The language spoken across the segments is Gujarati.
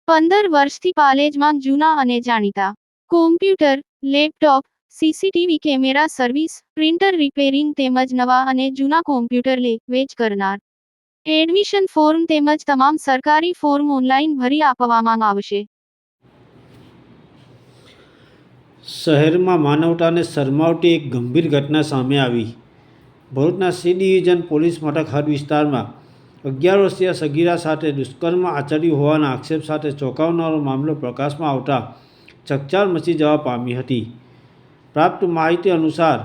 15 વર્ષથી પાલેજમાં જૂના અને જાણીતા computer, laptop, CCTV camera service, printer repairing તેમજ નવા અને જૂના કોમ્પ્યુટર લે-વેચ કરનાર. એડમિશન ફોર્મ તેમજ તમામ સરકારી ફોર્મ ઓનલાઈન ભરી આપવામાં આવશે. શહેરમાં માનવતાને શરમાવતી એક ગંભીર ઘટના સામે આવી. ભરૂચના સી ડિવિઝન પોલીસ મથક હદ વિસ્તારમાં 11 વર્ષીય સગીરા સાથે દુષ્કર્મ આચર્યું હોવાના આક્ષેપ સાથે ચોંકાવનારો મામલો પ્રકાશમાં આવતા ચકચાર મચી જવા પામી હતી. પ્રાપ્ત માહિતી અનુસાર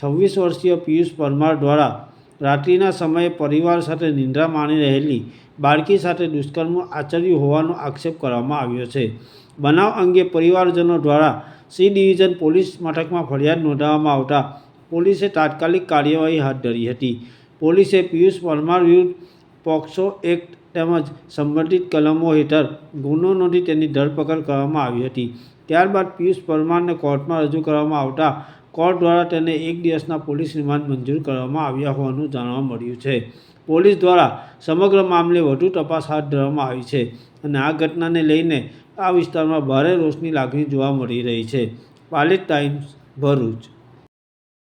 26 વર્ષીય પિયુષ પરમાર દ્વારા રાત્રિના સમયે પરિવાર સાથે નિંદ્રા માણી રહેલી બાળકી સાથે દુષ્કર્મ આચર્યું હોવાનો આક્ષેપ કરવામાં આવ્યો છે. બનાવ અંગે પરિવારજનો દ્વારા સી ડિવિઝન પોલીસ મથકમાં ફરિયાદ નોંધાવવામાં આવતા પોલીસે તાત્કાલિક કાર્યવાહી હાથ ધરી હતી. પોલીસે પિયુષ પરમાર વિરુદ્ધ પોક્સો એક્ટ તેમજ સંબંધિત કલમો હેઠળ ગુનો નોંધી તેની ધરપકડ કરવામાં આવી હતી. ત્યારબાદ પિયુષ પરમારને કોર્ટમાં રજૂ કરવામાં આવતા કોર્ટ દ્વારા તેને 1 દિવસના પોલીસ રિમાન્ડ મંજૂર કરવામાં આવ્યા હોવાનું જાણવા મળ્યું છે. પોલીસ દ્વારા સમગ્ર મામલે વધુ તપાસ હાથ ધરવામાં આવી છે અને આ ઘટનાને લઈને આ વિસ્તારમાં ભારે રોષની લાગણી જોવા મળી રહી છે. પાલેજ ટાઈમ્સ, ભરૂચ.